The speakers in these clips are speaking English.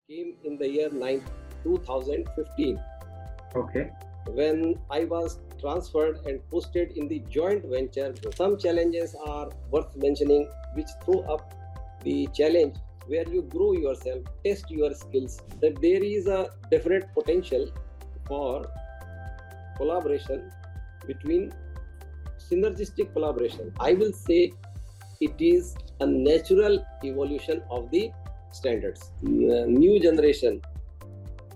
came in the year 2015. Okay. When I was transferred and posted in the joint venture. Some challenges are worth mentioning, which throw up the challenge where you grow yourself, test your skills, that there is a definite potential for collaboration between synergistic collaboration. I will say it is a natural evolution of the standards. New generation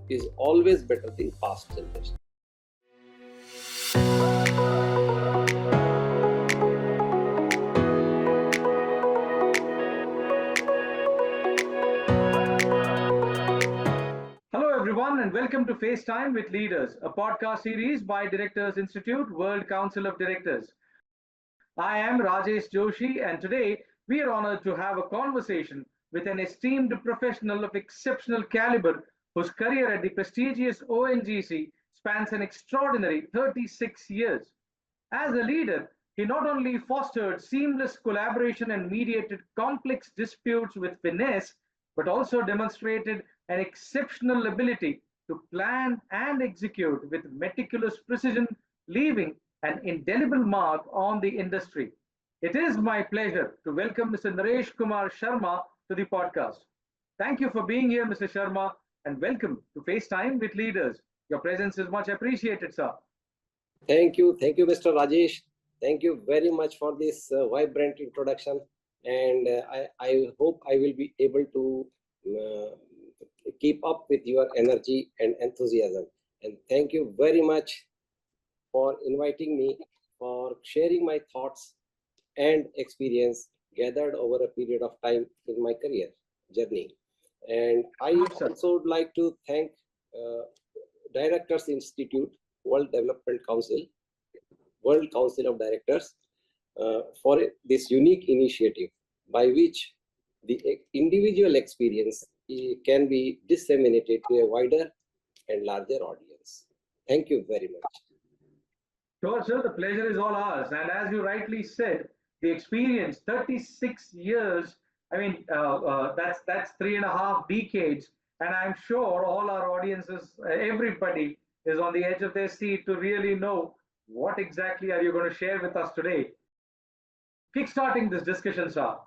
is always better than past generation. Hello, everyone, and welcome to FaceTime with Leaders, a podcast series by Directors Institute, World Council of Directors. I am Rajesh Joshi, and today we are honored to have a conversation with an esteemed professional of exceptional caliber whose career at the prestigious ONGC spans an extraordinary 36 years. As a leader, he not only fostered seamless collaboration and mediated complex disputes with finesse, but also demonstrated an exceptional ability to plan and execute with meticulous precision, leaving an indelible mark on the industry. It is my pleasure to welcome Mr. Naresh Kumar Sharma to the podcast. Thank you for being here, Mr. Sharma, and welcome to FaceTime with Leaders. Your presence is much appreciated, sir. Thank you, Mr. Rajesh. Thank you very much for this vibrant introduction, and I hope I will be able to keep up with your energy and enthusiasm. And thank you very much for inviting me, for sharing my thoughts and experience gathered over a period of time in my career journey. And I also would like to thank Directors Institute, World Development Council, World Council of Directors for this unique initiative by which the individual experience can be disseminated to a wider and larger audience. Thank you very much. Sure, sir. The pleasure is all ours. And as you rightly said, the experience, 36 years, I mean, that's 3.5 decades. And I'm sure all our audiences, everybody is on the edge of their seat to really know what exactly are you going to share with us today. Kickstarting this discussion, sir,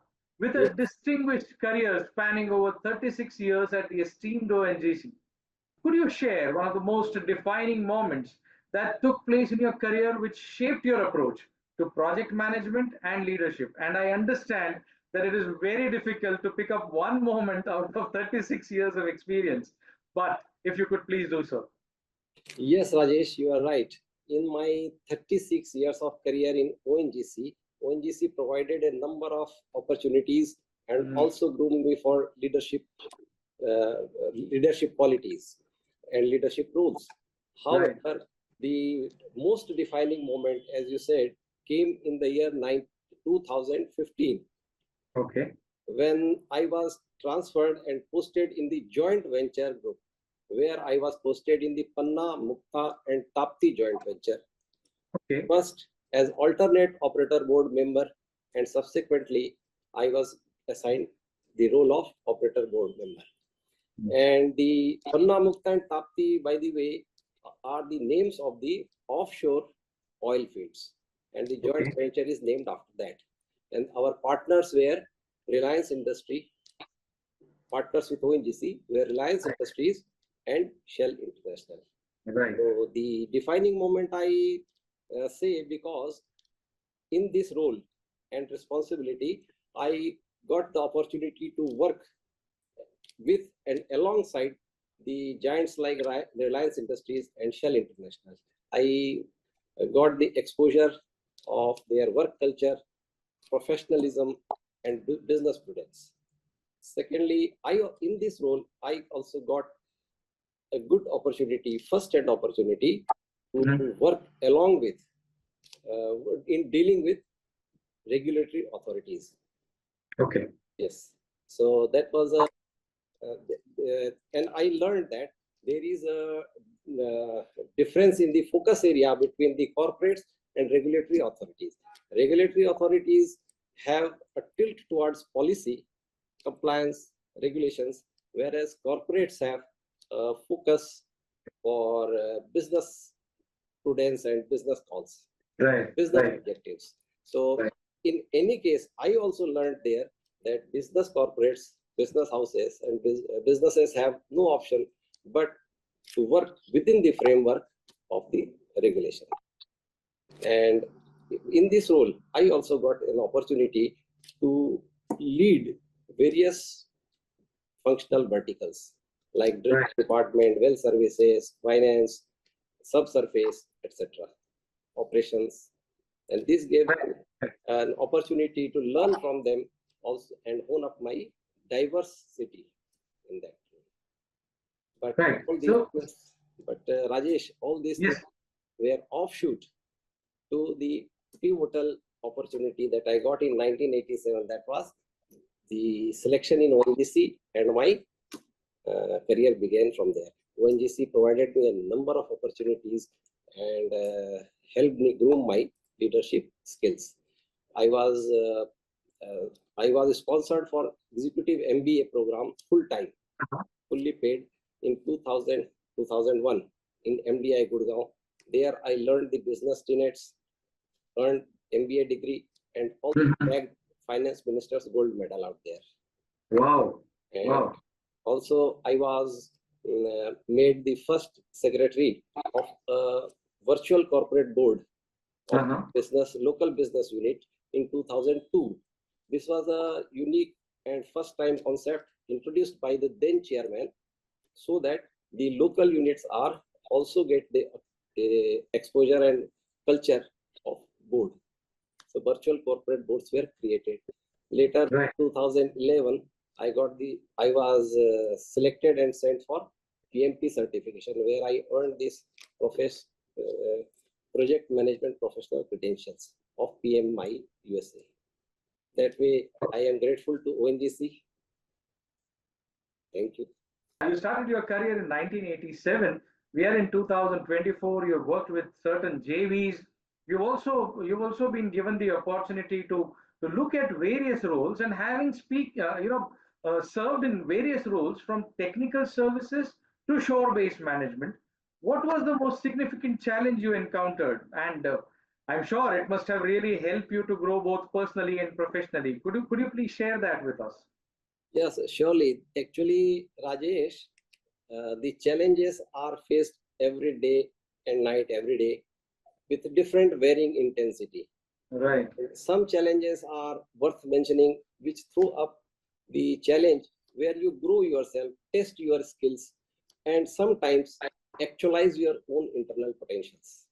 with a distinguished career spanning over 36 years at the esteemed ONGC, could you share one of the most defining moments that took place in your career which shaped your approach to project management and leadership? And I understand that it is very difficult to pick up one moment out of 36 years of experience, but if you could please do so. Yes, Rajesh, you are right. In my 36 years of career in ONGC provided a number of opportunities and also groomed me for leadership qualities and leadership roles. However, the most defining moment, as you said, came in the year 2015. Okay. When I was transferred and posted in the joint venture group, where I was posted in the Panna-Mukta and Tapti Joint Venture. Okay. First, as alternate operator board member, and subsequently, I was assigned the role of operator board member. And the Panna-Mukta and Tapti, by the way, are the names of the offshore oil fields. And the joint venture is named after that. And our partners were Reliance Industry, partners with ONGC were Reliance Industries and Shell International. Right. So the defining moment I say, because in this role and responsibility, I got the opportunity to work with and alongside the giants like Reliance Industries and Shell International. I got the exposure of their work culture, professionalism, and business prudence. Secondly, in this role, I also got a good opportunity, first-hand opportunity to work along with, in dealing with regulatory authorities. Okay. Yes. So that was and I learned that there is a difference in the focus area between the corporates and regulatory authorities. Regulatory authorities have a tilt towards policy, compliance, regulations, whereas corporates have focus for business prudence and business calls, business objectives. So in any case, I also learned there that business corporates, business houses, and businesses have no option but to work within the framework of the regulation. And in this role, I also got an opportunity to lead various functional verticals like drilling department, well services, finance, subsurface, etc., operations. And this gave an opportunity to learn from them also and hone up my diversity in that. But all these, Rajesh, all these things were offshoot to the pivotal opportunity that I got in 1987. That was the selection in ONGC, and my career began from there. ONGC provided me a number of opportunities and helped me groom my leadership skills. I was sponsored for executive MBA program full time, fully paid in 2001 in MDI Gurgaon. There I learned the business tenets, earned MBA degree, and also bagged finance minister's gold medal out there. Wow! And wow! Also, I was made the first secretary of a virtual corporate board of local business unit in 2002. This was a unique and first time concept introduced by the then chairman, so that the local units are also get the exposure and culture of board. So virtual corporate boards were created. Later, 2011, I was selected and sent for PMP certification, where I earned this project management professional credentials of PMI USA. That way, I am grateful to ONGC. Thank you. You started your career in 1987. We are in 2024. You've worked with certain JVs. You've also been given the opportunity to look at various roles, and having served in various roles from technical services to shore-based management. What was the most significant challenge you encountered? And I'm sure it must have really helped you to grow both personally and professionally. Could you please share that with us? Yes, surely. Actually, Rajesh, the challenges are faced every day and night, every day, with different varying intensity. Right. Some challenges are worth mentioning, which throw up the challenge where you grow yourself, test your skills, and sometimes actualize your own internal potentials.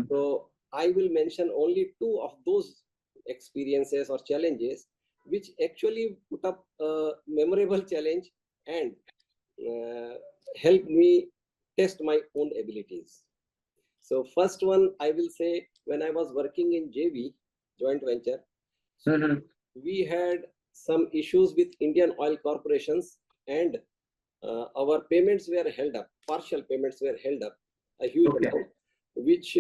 So I will mention only two of those experiences or challenges which actually put up a memorable challenge and helped me test my own abilities. So first one, I will say, when I was working in JV, joint venture, we had some issues with Indian oil corporations, and our payments were held up, partial payments were held up, a huge amount, which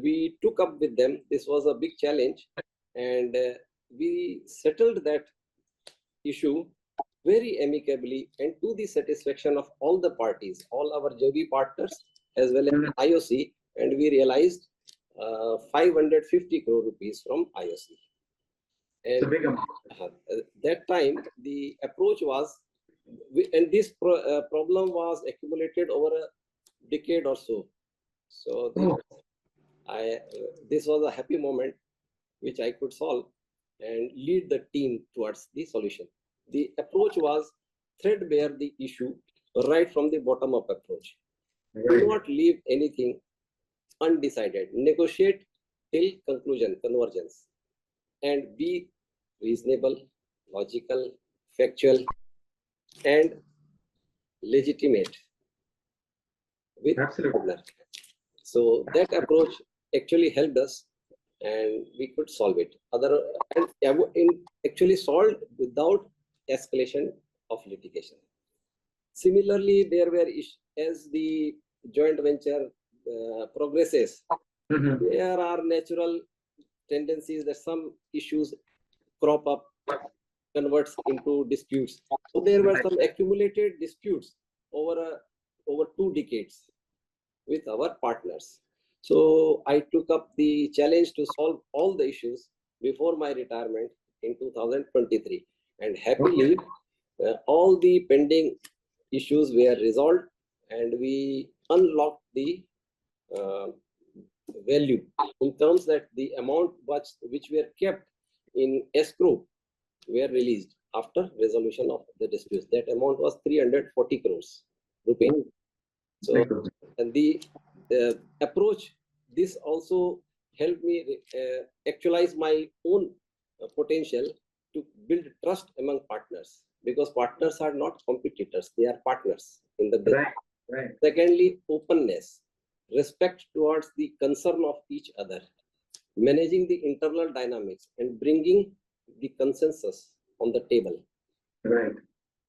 we took up with them. This was a big challenge, and we settled that issue very amicably and to the satisfaction of all the parties, all our JV partners as well as IOC, and we realized 550 crore rupees from IOC. And it's a big amount. That time the approach was, and this problem was accumulated over a decade or so. So this was a happy moment which I could solve and lead the team towards the solution. The approach was threadbare the issue right from the bottom-up approach. Do not leave anything undecided. Negotiate till conclusion, convergence, and be reasonable, logical, factual, and legitimate with partner. So that approach actually helped us, and we could solve it. Actually solved without escalation of litigation. Similarly, there were, as the joint venture progresses, there are natural tendencies that some issues crop up, converts into disputes. So there were some accumulated disputes over 2 decades with our partners. So I took up the challenge to solve all the issues before my retirement in 2023, and happily all the pending issues were resolved, and we unlocked the value in terms that the amount which were kept in escrow were released after resolution of the disputes. That amount was 340 crores rupees. So, and the approach, this also helped me actualize my own potential to build trust among partners, because partners are not competitors, they are partners in the business. Right. Secondly, openness, respect towards the concern of each other, managing the internal dynamics and bringing the consensus on the table. Right.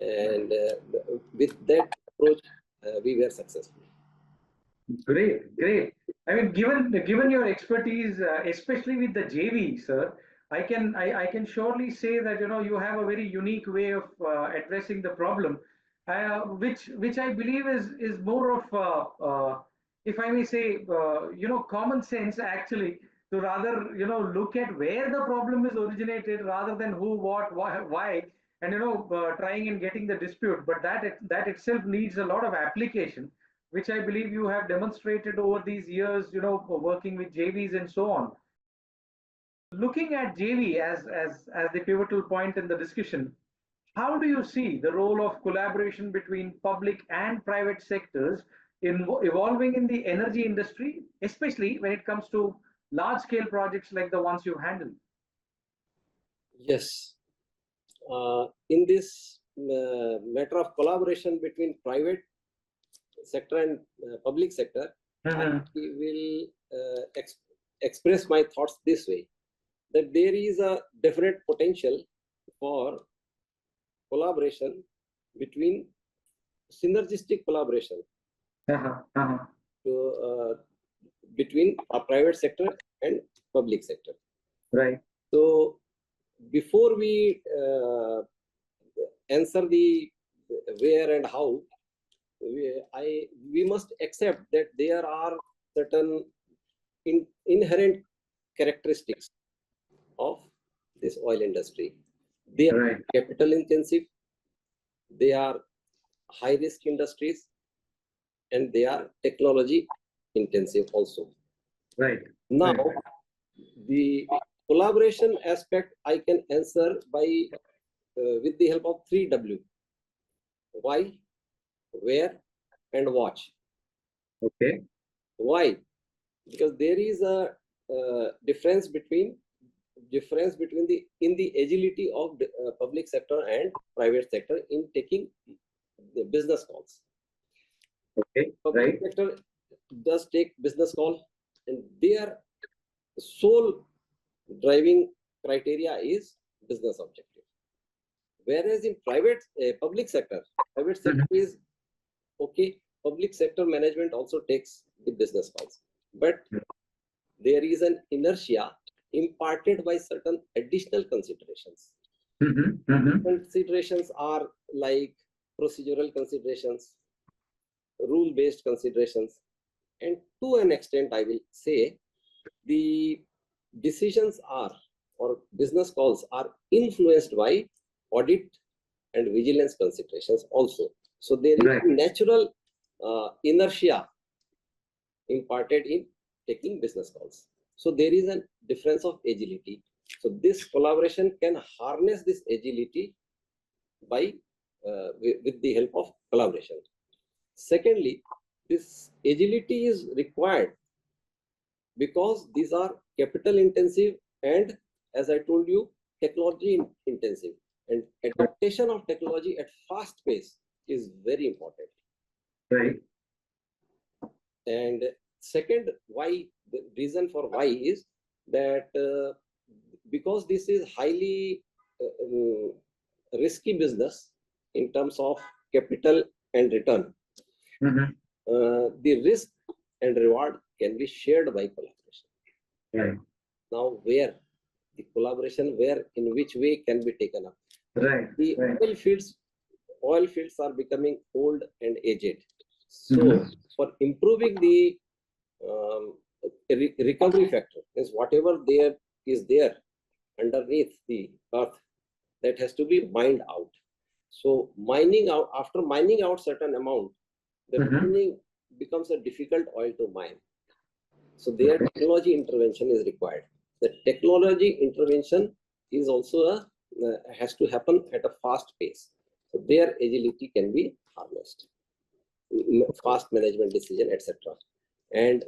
And with that approach, we were successful. Great, great. I mean, given your expertise, especially with the JV, sir, I can surely say that you have a very unique way of addressing the problem, which I believe is more of if I may say common sense actually, to rather look at where the problem is originated rather than who, what, why, and trying and getting the dispute. But that itself needs a lot of application, which I believe you have demonstrated over these years, working with JVs and so on. Looking at JV as the pivotal point in the discussion, how do you see the role of collaboration between public and private sectors in evolving in the energy industry, especially when it comes to large-scale projects like the ones you handle? Yes. In this matter of collaboration between private sector and public sector, I will express my thoughts this way, that there is a definite potential for collaboration between synergistic collaboration between a private sector and public sector. Right. So before we answer the where and how, we must accept that there are certain inherent characteristics of this oil industry. They are capital intensive, they are high risk industries, and they are technology intensive also. Right. Now, the collaboration aspect I can answer by with the help of 3W: why, where, and watch. Okay. Why? Because there is a difference between the agility of the public sector and private sector in taking the business calls. Okay. Public sector does take business call, and their sole driving criteria is business objective. Whereas in public sector is okay. Public sector management also takes the business calls, but there is an inertia imparted by certain additional considerations. Considerations are like procedural considerations, rule-based considerations, and to an extent, I will say, the decisions are, or business calls are, influenced by audit and vigilance considerations also. So there is a natural inertia imparted in taking business calls. So there is a difference of agility. So this collaboration can harness this agility by with the help of collaboration. Secondly, this agility is required because these are capital intensive and, as I told you, technology intensive, and adaptation of technology at fast pace is very important. Right. And second, why, the reason for why is that because this is highly risky business in terms of capital and return, the risk and reward can be shared by collaboration. Right. Now, where the collaboration, in which way can be taken up? Right. The Right. oil fields are becoming old and aged. So for improving the um, recovery factor, is whatever there is there underneath the earth, that has to be mined out. So mining out, after mining out certain amount, the remaining becomes a difficult oil to mine. So their technology intervention is required. The technology intervention is also has to happen at a fast pace. So their agility can be harnessed, fast management decision, etc. And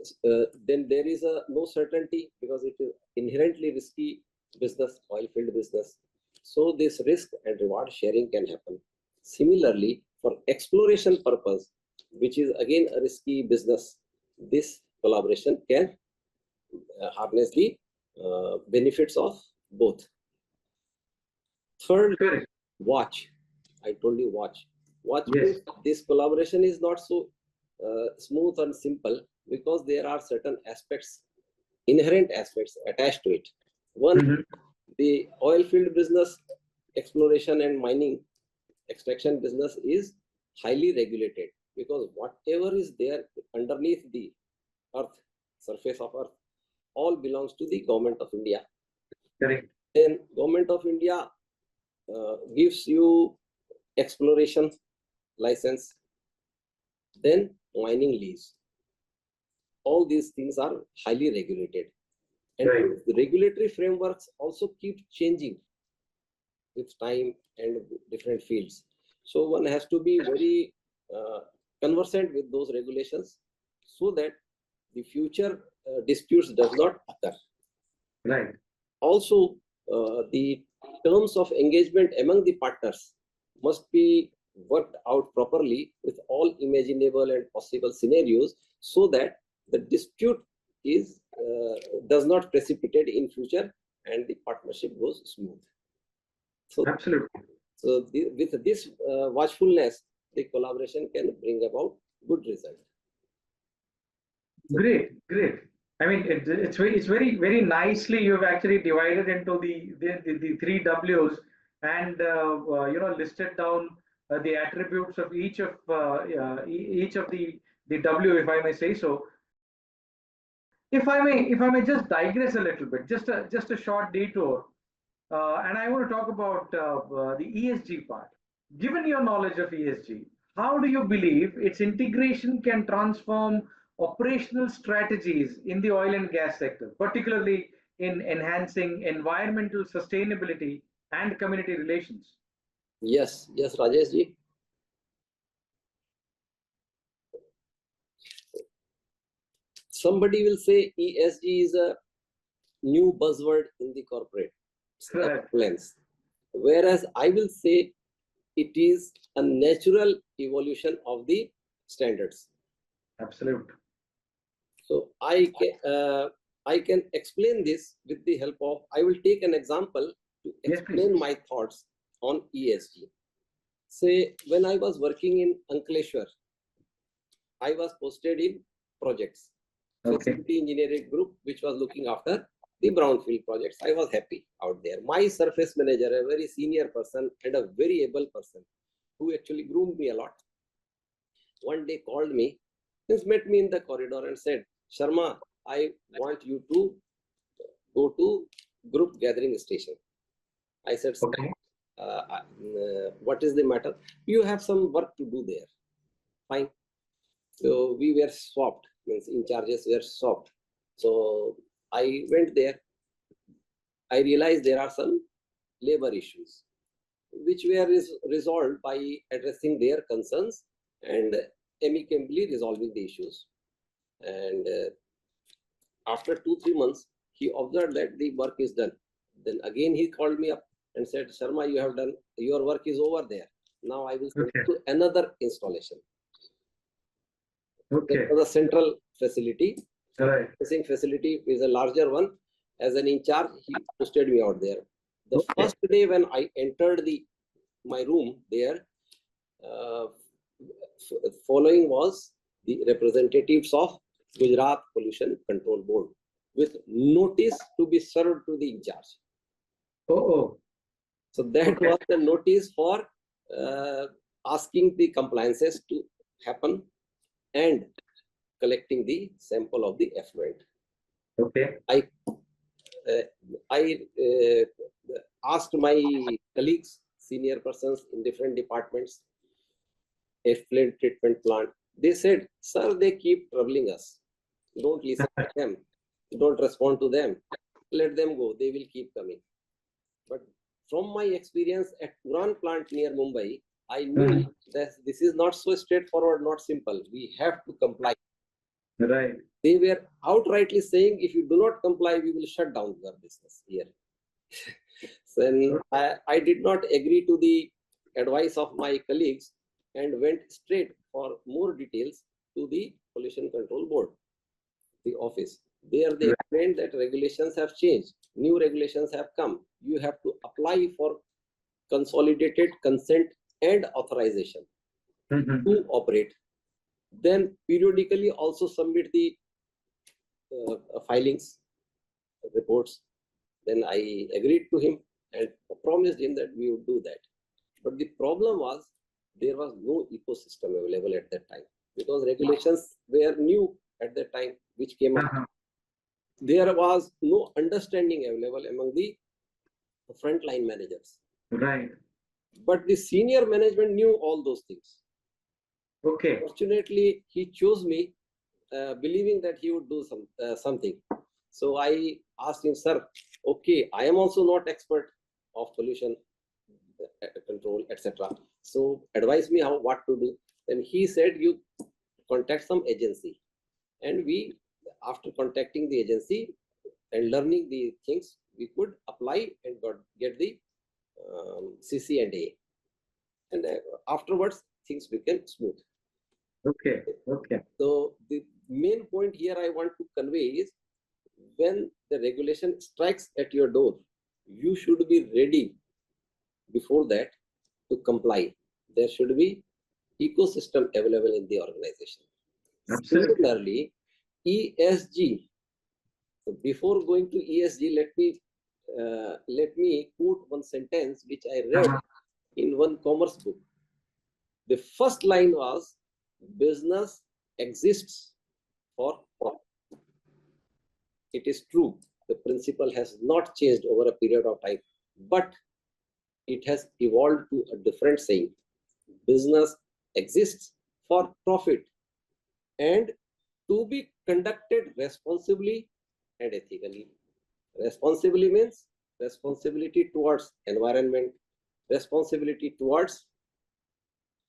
then there is a no certainty, because it is inherently risky business, oil field business. So this risk and reward sharing can happen. Similarly, for exploration purpose, which is again a risky business, this collaboration can harness the benefits of both. Third, Correct. watch. I told you watch. Watch Yes. means this collaboration is not so smooth and simple, because there are certain aspects, inherent aspects attached to it. One, the oil field business, exploration and mining, extraction business is highly regulated, because whatever is there underneath the earth, surface of earth, all belongs to the government of India. Correct. Then government of India gives you exploration license, then mining lease. All these things are highly regulated, and Right. the regulatory frameworks also keep changing with time and different fields. So one has to be very conversant with those regulations, so that the future disputes does not occur. Right. Also, the terms of engagement among the partners must be worked out properly with all imaginable and possible scenarios, so that the dispute is does not precipitate in future and the partnership goes smooth. So, Absolutely. with this watchfulness, the collaboration can bring about good result. Great. Great. I mean, it's very nicely you've actually divided into the three W's, and listed down the attributes of each of the W, if I may say so. If I may just digress a little bit, just a short detour, and I want to talk about the ESG part. Given your knowledge of ESG, how do you believe its integration can transform operational strategies in the oil and gas sector, particularly in enhancing environmental sustainability and community relations? Yes, yes, Rajesh ji. Somebody will say ESG is a new buzzword in the corporate plans, whereas I will say it is a natural evolution of the standards. Absolutely. So I can explain this with the help of, I will take an example to explain my thoughts on ESG. Say, when I was working in Ankleshwar, I was posted in projects, facility engineering group, which was looking after the brownfield projects. I was happy out there. My surface manager, a very senior person and a very able person, who actually groomed me a lot, one day called me, met me in the corridor and said, Sharma, I want you to go to group gathering station. I said, what is the matter? You have some work to do there. Fine. So we were swapped, means in charges were swapped. So I went there. I realized there are some labor issues, which were resolved by addressing their concerns and amicably resolving the issues. And after 2-3 months, he observed that the work is done. Then again he called me up and said, Sharma, you have done, your work is over there. Now I will send you to another installation. That was a central facility. Processing facility is a larger one. As an in charge, he posted me out there. The first day when I entered my room there, following was the representatives of Gujarat Pollution Control Board with notice to be served to the in charge. So that was the notice for asking the compliances to happen and collecting the sample of the effluent. Okay. I asked my colleagues, senior persons in different departments, effluent treatment plant. They said, sir, they keep troubling us. Don't listen to them. Don't respond to them. Let them go. They will keep coming. But from my experience at Uran Plant near Mumbai, I knew that this is not so straightforward, not simple. We have to comply. Right. They were outrightly saying, if you do not comply, we will shut down your business here. Then I did not agree to the advice of my colleagues and went straight for more details to the Pollution Control Board, the office. There they explained that regulations have changed. New regulations have come. You have to apply for consolidated consent and authorization to operate. Then periodically also submit the filings, reports. Then I agreed to him and promised him that we would do that. But the problem was there was no ecosystem available at that time because regulations were new at that time, which came up. There was no understanding available among the frontline managers. Right. But the senior management knew all those things. Okay. Fortunately, he chose me, believing that he would do something. So I asked him, sir, okay, I am also not expert of pollution control, etc. So advise me what to do. Then he said, you contact some agency. And we, after contacting the agency and learning the things, we could apply and get the CC&A. And afterwards, things became smooth. Okay. Okay. So the main point here I want to convey is when the regulation strikes at your door, you should be ready before that to comply. There should be ecosystem available in the organization. Absolutely. Similarly, ESG. So before going to ESG, let me quote one sentence which I read in one commerce book. The first line was, business exists for profit. It is true, the principle has not changed over a period of time, but it has evolved to a different saying. Business exists for profit and to be conducted responsibly and ethically. Responsibly means responsibility towards environment, responsibility towards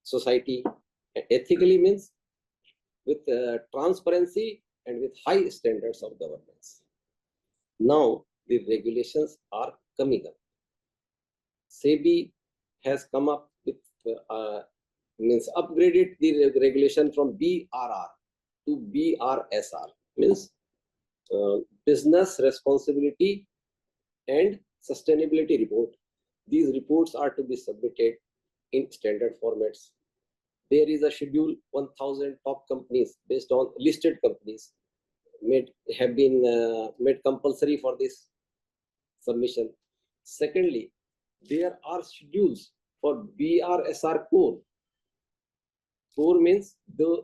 society. Ethically means with transparency and with high standards of governance. Now the regulations are coming up. SEBI has come up with means upgraded the regulation from BRR to BRSR, means business responsibility and sustainability report. These reports are to be submitted in standard formats. There is a schedule, 1,000 top companies based on listed companies have been made compulsory for this submission. Secondly, there are schedules for BRSR core. Core means the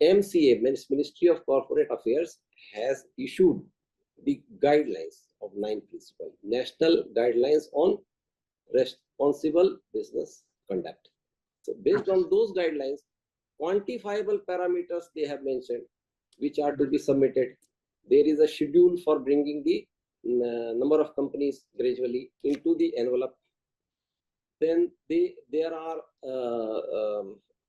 MCA, means Ministry of Corporate Affairs, has issued the guidelines of 9 principles, national guidelines on responsible business conduct. So based on those guidelines, quantifiable parameters they have mentioned, which are to be submitted. There is a schedule for bringing the number of companies gradually into the envelope. Then there are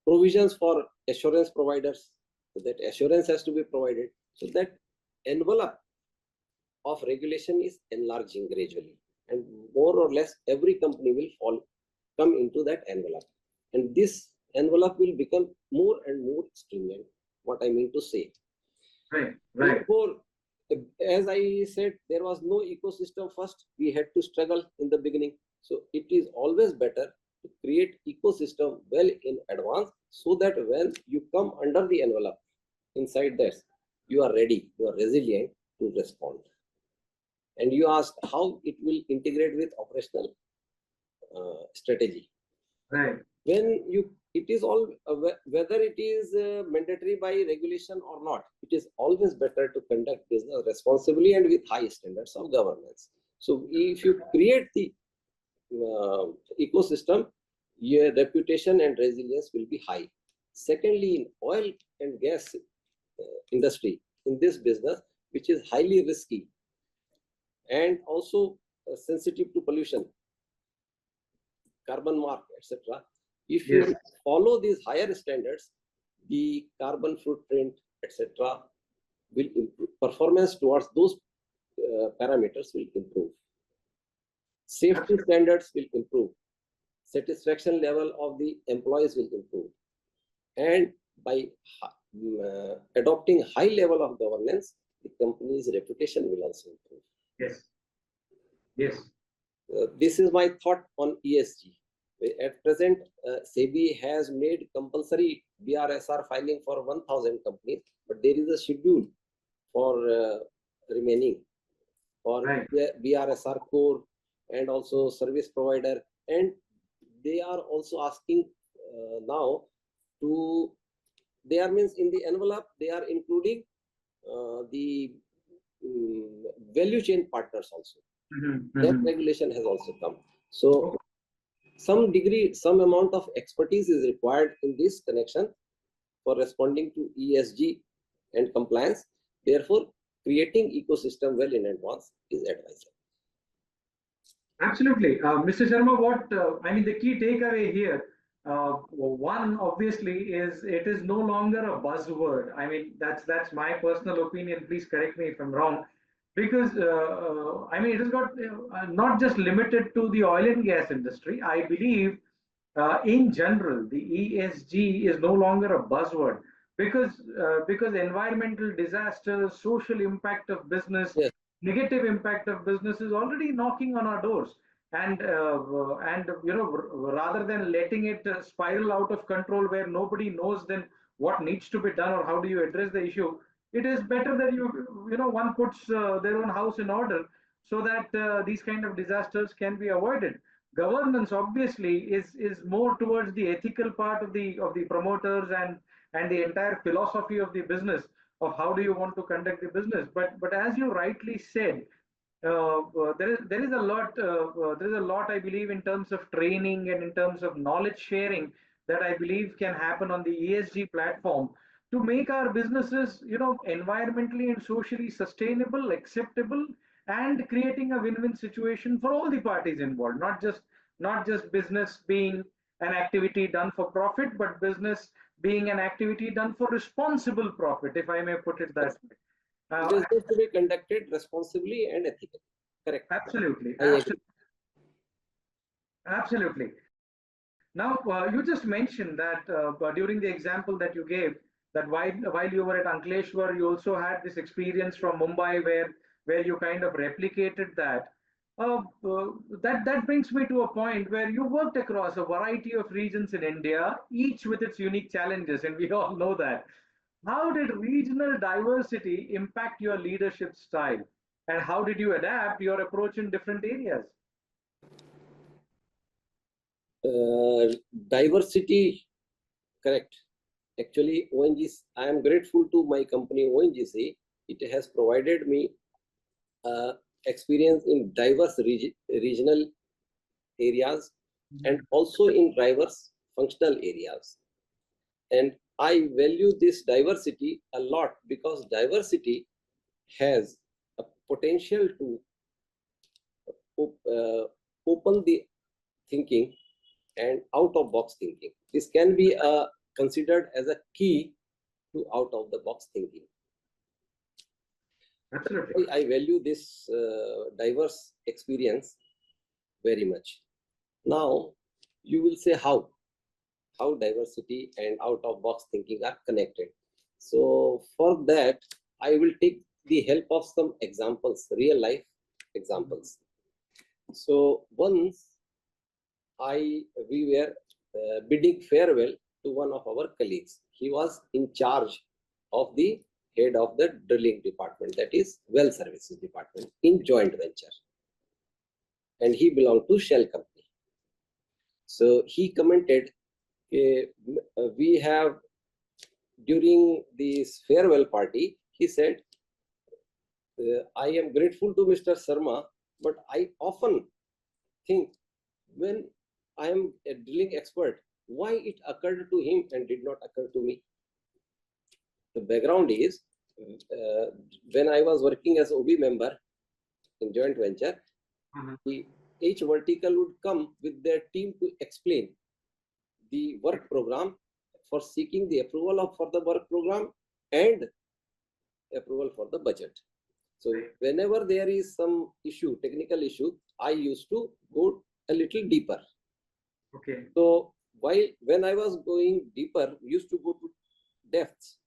provisions for assurance providers, so that assurance has to be provided. So that envelope of regulation is enlarging gradually, and more or less every company will come into that envelope, and this envelope will become more and more stringent. What I mean to say, right. Therefore, as I said, there was no ecosystem first. We had to struggle in the beginning. So it is always better to create ecosystem well in advance, so that when you come under the envelope, inside that, you are ready, you are resilient to respond. And you asked how it will integrate with operational strategy. Right. When it is all whether it is mandatory by regulation or not, it is always better to conduct business responsibly and with high standards of governance. So if you create the ecosystem, your reputation and resilience will be high. Secondly, in oil and gas industry, in this business, which is highly risky and also sensitive to pollution, carbon mark, etc. If you follow these higher standards, the carbon footprint, etc., will improve. Performance towards those parameters will improve. Safety standards will improve. Satisfaction level of the employees will improve. And by adopting high level of governance, the company's reputation will also improve. Yes. Yes. This is my thought on ESG. At present, SEBI has made compulsory BRSR filing for 1,000 companies, but there is a schedule for remaining for BRSR core and also service provider, and they are also asking now to, they are means in the envelope they are including the value chain partners also. That regulation has also come. So some degree, some amount of expertise is required in this connection for responding to ESG and compliance. Therefore, creating ecosystem well in advance is advisable. Absolutely. Mr. Sharma, what I mean, the key takeaway here, one obviously is it is no longer a buzzword. I mean, that's my personal opinion. Please correct me if I'm wrong, because I mean, it has got not just limited to the oil and gas industry. I believe in general, the ESG is no longer a buzzword because environmental disasters, social impact of business, Yes. negative impact of business is already knocking on our doors. And you know, rather than letting it spiral out of control where nobody knows then what needs to be done or how do you address the issue, it is better that you know, one puts their own house in order so that these kind of disasters can be avoided. Governance obviously is more towards the ethical part of the promoters and the entire philosophy of the business of how do you want to conduct the business. But as you rightly said, there is a lot there is a lot, I believe, in terms of training and in terms of knowledge sharing that I believe can happen on the ESG platform to make our businesses, you know, environmentally and socially sustainable, acceptable, and creating a win-win situation for all the parties involved, not just business being an activity done for profit, but business being an activity done for responsible profit, if I may put it that way. It is going to be conducted responsibly and ethically. Correct. Absolutely. I agree. Absolutely. Now, you just mentioned that during the example that you gave, that while you were at Ankleshwar, you also had this experience from Mumbai where you kind of replicated that. That brings me to a point where you worked across a variety of regions in India, each with its unique challenges, and we all know that. How did regional diversity impact your leadership style? And how did you adapt your approach in different areas? Diversity, correct. Actually, ONGC, I am grateful to my company ONGC. It has provided me experience in diverse regional areas and also in diverse functional areas. And I value this diversity a lot because diversity has a potential to open the thinking and out of box thinking. This can be considered as a key to out of the box thinking. Absolutely. I value this diverse experience very much. Now, you will say how diversity and out of box thinking are connected. So for that, I will take the help of some examples, real life examples. So once we were bidding farewell to one of our colleagues. He was in charge of the head of the drilling department, that is well services department in joint venture. And he belonged to Shell company. So he commented, we have, during this farewell party, he said, I am grateful to Mr. Sharma, but I often think when I am a drilling expert, why it occurred to him and did not occur to me. The background is, when I was working as OB member in joint venture, each vertical would come with their team to explain the work program for seeking the approval for the work program and approval for the budget. So whenever there is some issue, technical issue, I used to go a little deeper. Okay. So when I was going deeper, used to go to depths,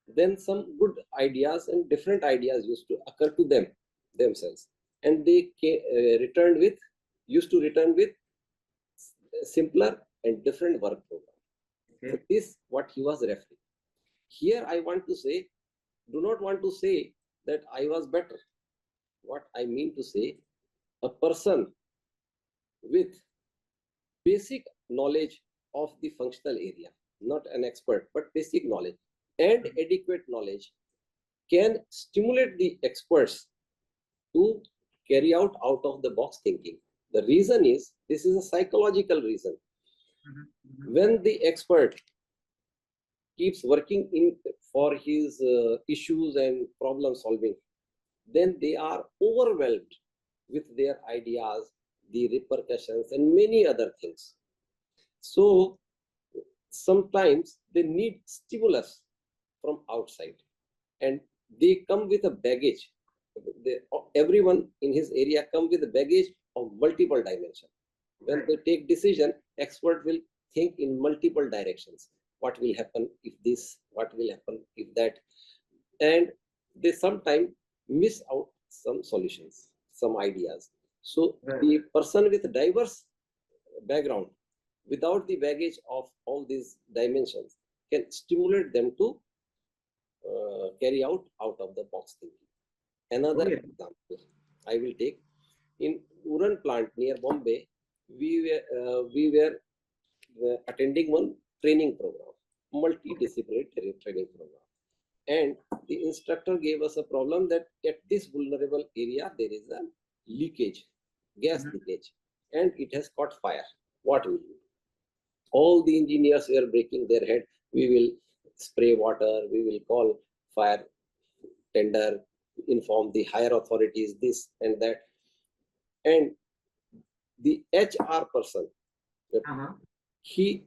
then some good ideas and different ideas used to occur to themselves, and they used to return with simpler and different work program. Okay. So this what he was referring. Here I want to say, do not want to say that I was better. What I mean to say, a person with basic knowledge of the functional area, not an expert, but basic knowledge and adequate knowledge can stimulate the experts to carry out of the box thinking. The reason is, this is a psychological reason. When the expert keeps working for his issues and problem solving, then they are overwhelmed with their ideas, the repercussions, and many other things. So sometimes they need stimulus from outside, and they come with a baggage. Everyone in his area come with a baggage of multiple dimensions. When they take decision, expert will think in multiple directions. What will happen if this? What will happen if that? And they sometimes miss out some solutions, some ideas. So the person with diverse background, without the baggage of all these dimensions, can stimulate them to carry out of the box thinking. Another example I will take, in Uran Plant near Bombay, we were attending one training program, multidisciplinary training program, and the instructor gave us a problem that at this vulnerable area there is a leakage, gas leakage, and it has caught fire. What will you do? All the engineers were breaking their head. We will spray water, we will call fire tender, inform the higher authorities, this and that. And the HR person, he,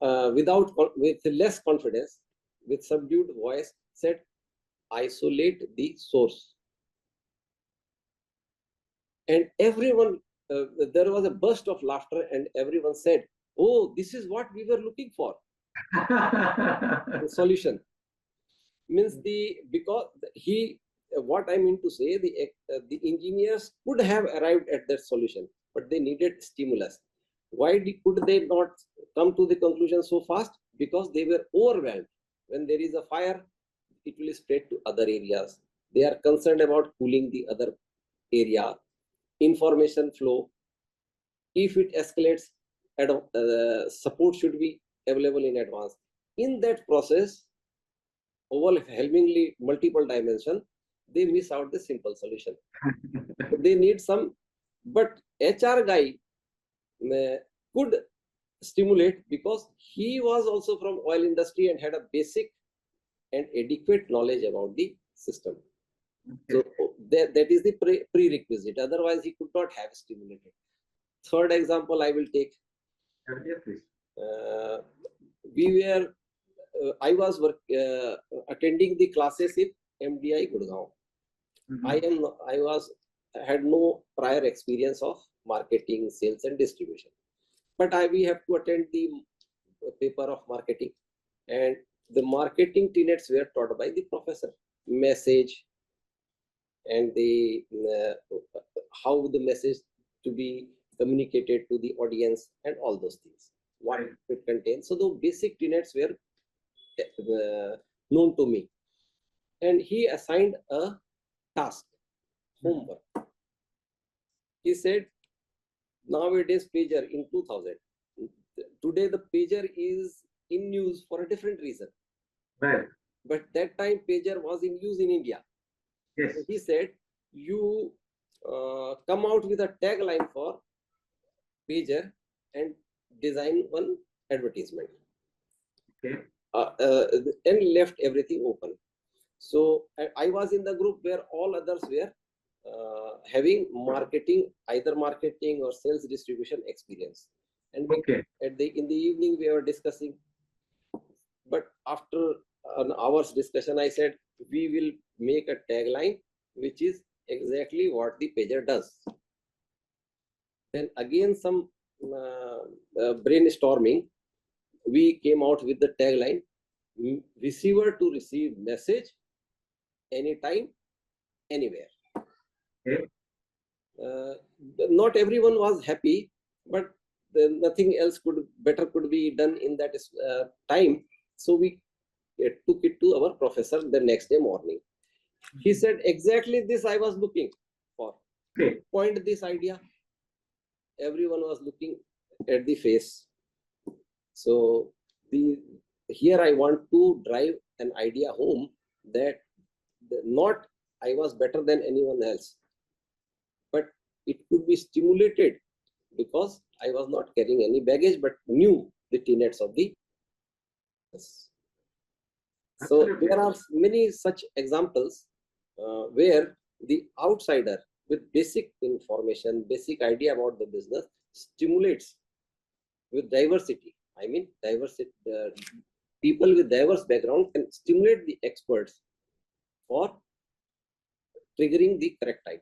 with less confidence, with subdued voice, said, isolate the source. And everyone, there was a burst of laughter, and everyone said, oh, this is what we were looking for. The solution means what I mean to say, the engineers could have arrived at that solution, but they needed stimulus. Why could they not come to the conclusion so fast? Because they were overwhelmed. When there is a fire, it will spread to other areas. They are concerned about cooling the other area, information flow. If it escalates, support should be available in advance. In that process, overwhelmingly multiple dimension, they miss out the simple solution. They need some, but HR guy could stimulate because he was also from oil industry and had a basic and adequate knowledge about the system. So that is the prerequisite. Otherwise, he could not have stimulated. Third example I will take. I was attending the classes in MDI Gurgaon. I had no prior experience of marketing, sales, and distribution. But we have to attend the paper of marketing, and the marketing tenets were taught by the professor. Message and the how the message to be communicated to the audience and all those things. What it contains. So the basic tenets were known to me. and he assigned a task, homework. He said, nowadays pager in 2000. Today the pager is in use for a different reason. Right. But that time pager was in use in India. Yes. So he said, you come out with a tagline for pager and design one advertisement. Okay. And left everything open. So I was in the group where all others were having marketing, either marketing or sales distribution experience. And we, Okay. in the evening we were discussing. But after an hour's discussion, I said, we will make a tagline which is exactly what the pager does. Then again some brainstorming, we came out with the tagline, receiver to receive message anytime, anywhere. Okay. Not everyone was happy, but nothing else could be done in that time. So we took it to our professor the next day morning. He said, exactly this I was looking for. Okay. Point this idea. Everyone was looking at the face. So here I want to drive an idea home that not I was better than anyone else, but it could be stimulated because I was not carrying any baggage, but knew the tenets of the. So Absolutely. there are many such examples where the outsider with basic information, basic idea about the business stimulates with diversity. I mean, diversity. People with diverse background can stimulate the experts for triggering the correct idea.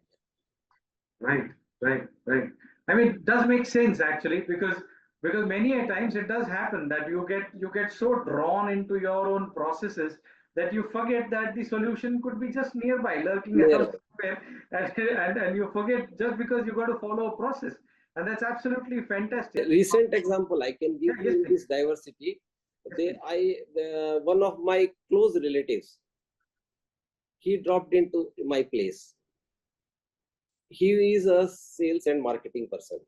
Right, right, right. I mean, it does make sense actually, because many a times it does happen that you get so drawn into your own processes that you forget that the solution could be just nearby, lurking around somewhere, and you forget just because you got to follow a process, and that's absolutely fantastic. Recent example I can give Yeah, you yes, in this diversity. One of my close relatives, he dropped into my place. He is a sales and marketing person,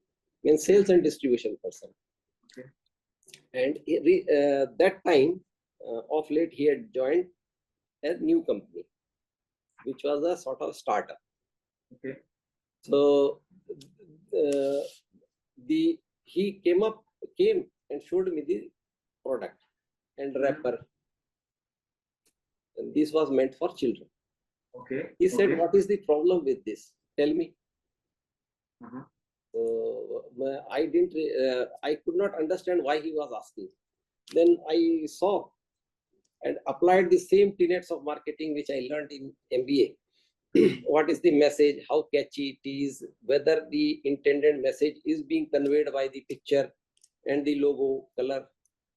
means sales and distribution person. Okay. And that time, of late, he had joined a new company, which was a sort of startup. Okay. So he came and showed me the product and wrapper. And this was meant for children. Okay. He said, Okay. what is the problem with this? Tell me. Uh-huh. I could not understand why he was asking. Then I saw and applied the same tenets of marketing which I learned in MBA. What is the message, how catchy it is, whether the intended message is being conveyed by the picture and the logo, color,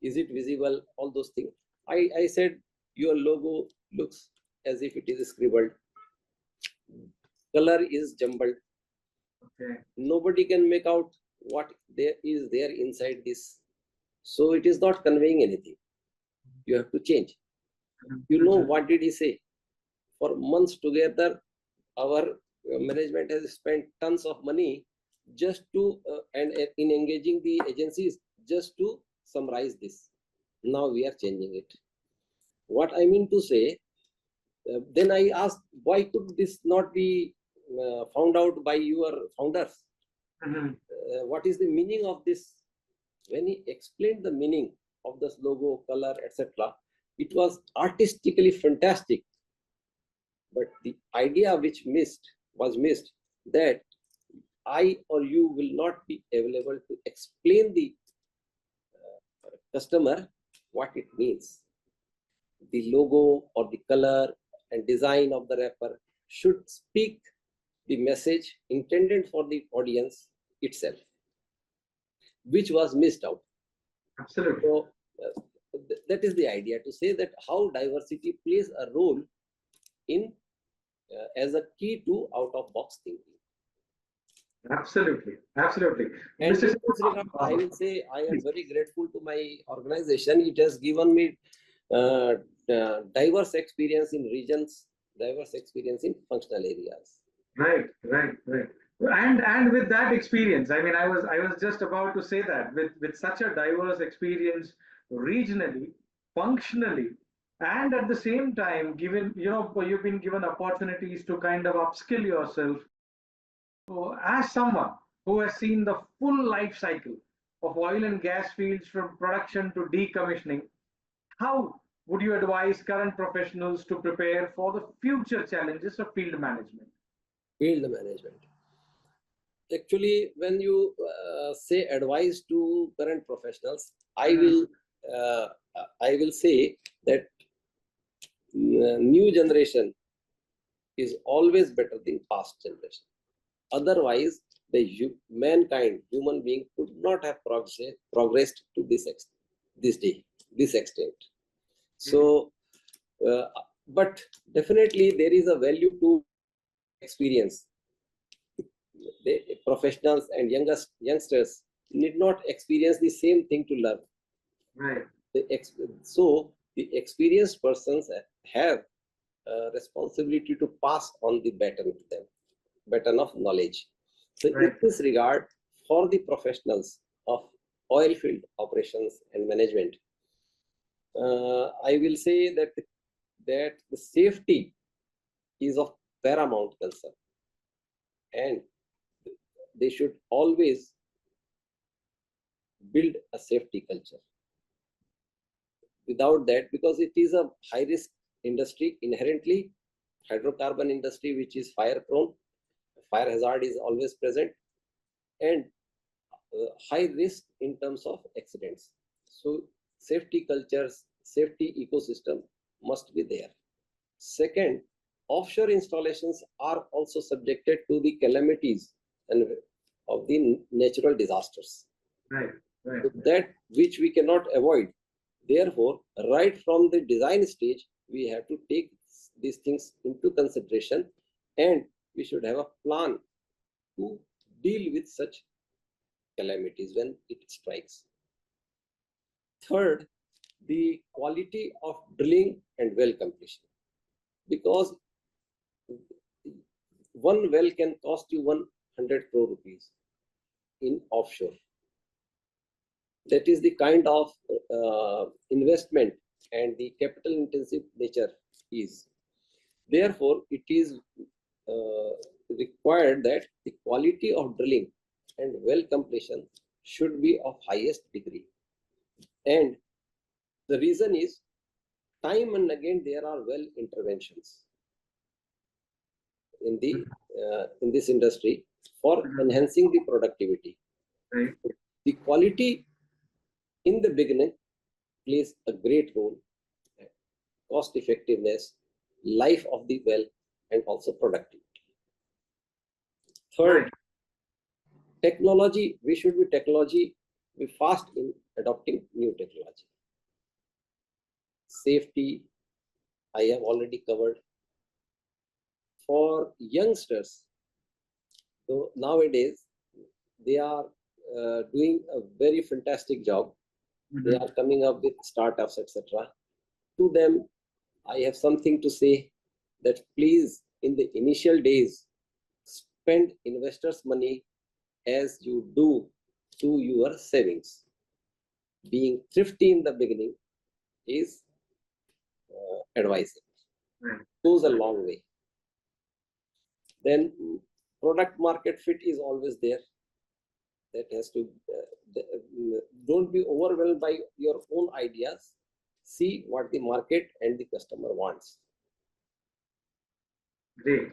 is it visible, all those things. I said, your logo looks as if it is scribbled. Color is jumbled. Okay. Nobody can make out what there is there inside this. So it is not conveying anything. You have to change. You know, what did he say? For months together, our management has spent tons of money just to and in engaging the agencies just to summarize this. Now we are changing it. What I mean to say, then I asked, why could this not be found out by your founders? What is the meaning of this? When he explained the meaning of this logo, color, etc., it was artistically fantastic. But the idea which was missed, that I or you will not be available to explain the customer what it means. The logo or the color and design of the wrapper should speak the message intended for the audience itself, which was missed out. Absolutely. So that is the idea, to say that how diversity plays a role in as a key to out-of-box thinking. Absolutely, absolutely. And Mr. in this regard, I will say I am very grateful to my organization. It has given me diverse experience in regions, diverse experience in functional areas. Right, right, right. And with that experience, I mean, I was just about to say that with such a diverse experience regionally, functionally, and at the same time, given you've been given opportunities to kind of upskill yourself. So, as someone who has seen the full life cycle of oil and gas fields from production to decommissioning, how would you advise current professionals to prepare for the future challenges of field management? Field management. Actually, when you say advice to current professionals, uh, I will say that new generation is always better than past generation. Otherwise, mankind, human being, could not have progressed to this extent. So, uh, but definitely there is a value to experience. The professionals and youngsters need not experience the same thing to learn. Right. So the experienced persons have a responsibility to pass on the baton to them, baton of knowledge. So in this regard, for the professionals of oil field operations and management, I will say that the safety is of paramount concern, and they should always build a safety culture. Without that, because it is a high risk industry inherently, hydrocarbon industry, which is fire prone, fire hazard is always present, and high risk in terms of accidents. So safety cultures, safety ecosystem must be there. Second, offshore installations are also subjected to the calamities and of the natural disasters. Right. So that which we cannot avoid. Therefore, right from the design stage, we have to take these things into consideration, and we should have a plan to deal with such calamities when it strikes. Third, the quality of drilling and well completion, because one well can cost you 100 crore rupees in offshore. That is the kind of investment and the capital intensive nature is. Therefore, it is required that the quality of drilling and well completion should be of highest degree. And the reason is, time and again there are well interventions in this industry for enhancing the productivity. Right. The quality in the beginning plays a great role. Cost effectiveness, life of the well, and also productivity. Third, technology. We should be fast in adopting new technology. Safety, I have already covered. For youngsters, so nowadays they are doing a very fantastic job. They are coming up with startups, etc. To them, I have something to say, that please, in the initial days, spend investors' money as you do to your savings. Being thrifty in the beginning is advisable. Goes a long way. Then product market fit is always there. That has to, don't be overwhelmed by your own ideas. See what the market and the customer wants. Great,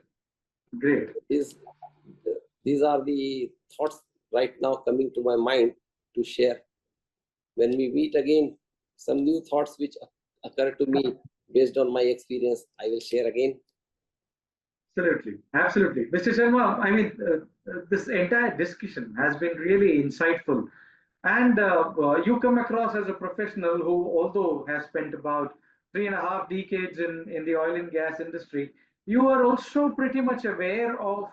great. These are the thoughts right now coming to my mind to share. When we meet again, some new thoughts which occur to me based on my experience, I will share again. Absolutely, absolutely. Mr. Sharma, I mean, this entire discussion has been really insightful. And you come across as a professional who, although has spent about 3.5 decades in the oil and gas industry, you are also pretty much aware of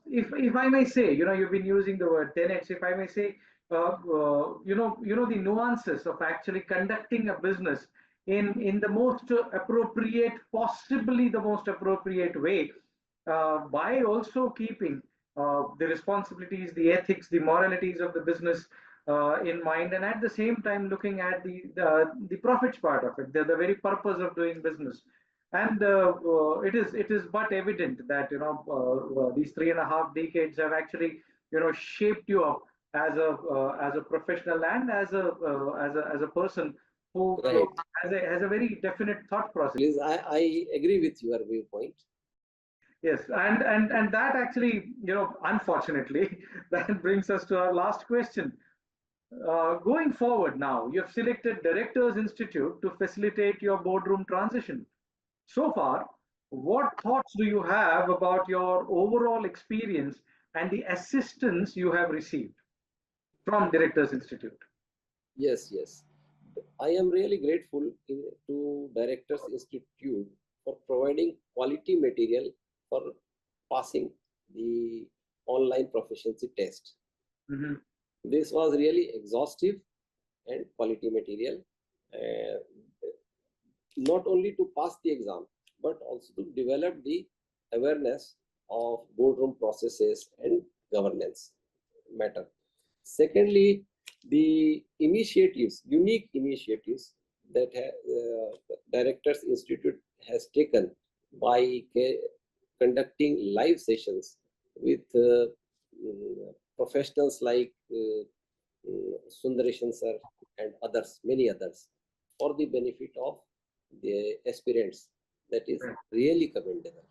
if I may say, you've been using the word 10x, if I may say, the nuances of actually conducting a business in the most appropriate, possibly the most appropriate way, by also keeping the responsibilities, the ethics, the moralities of the business in mind, and at the same time looking at the profits part of it, the very purpose of doing business. And it is but evident that these 3.5 decades have actually shaped you up as a professional and as a person who Right. has a very definite thought process. Please, I agree with your viewpoint. Yes, and that actually, unfortunately, that brings us to our last question. Going forward now, you have selected Directors Institute to facilitate your boardroom transition. So far, what thoughts do you have about your overall experience and the assistance you have received from Directors Institute? Yes, yes. I am really grateful to Directors Institute for providing quality material for passing the online proficiency test. Mhm. This was really exhaustive and quality material, uh, not only to pass the exam, but also to develop the awareness of boardroom processes and governance matter. Secondly, the initiatives, unique initiatives that Directors Institute has taken by conducting live sessions with professionals like Sundareshan sir and others, many others, for the benefit of the aspirants. That is Right. really commendable.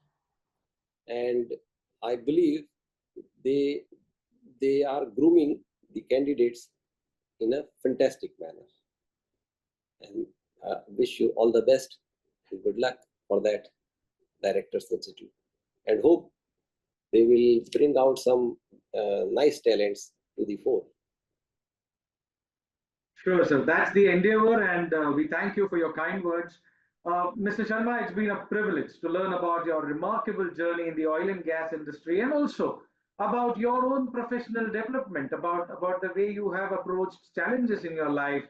And I believe they they are grooming the candidates in a fantastic manner. And wish you all the best and good luck for that, Directors Institute. And hope they will bring out some nice talents to the fore. Sure, sir. That's the endeavor, and we thank you for your kind words. Mr. Sharma, it's been a privilege to learn about your remarkable journey in the oil and gas industry, and also about your own professional development, about the way you have approached challenges in your life,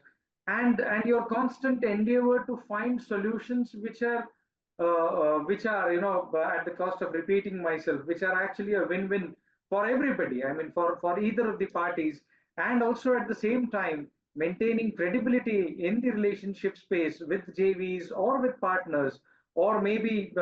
and your constant endeavor to find solutions which are at the cost of repeating myself, which are actually a win-win for everybody. I mean, for either of the parties, and also at the same time maintaining credibility in the relationship space with JVs or with partners, or maybe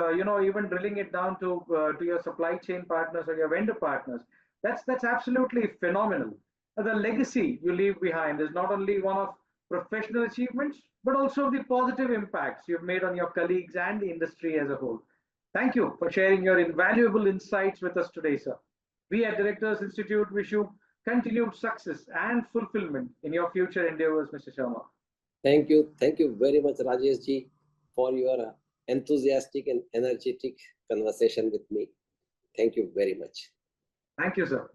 even drilling it down to your supply chain partners or your vendor partners. That's absolutely phenomenal. The legacy you leave behind is not only one of professional achievements, but also the positive impacts you've made on your colleagues and the industry as a whole. Thank you for sharing your invaluable insights with us today, sir. We at Directors Institute wish you continued success and fulfillment in your future endeavors, Mr. Sharma. Thank you very much, Rajesh ji, for your enthusiastic and energetic conversation with me. Thank you very much. Thank you, sir.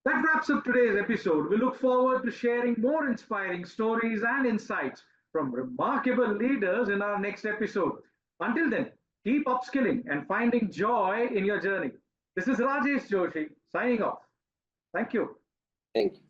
That wraps up today's episode. We look forward to sharing more inspiring stories and insights from remarkable leaders in our next episode. Until then, keep upskilling and finding joy in your journey. This is Rajesh Joshi signing off. Thank you. Thank you.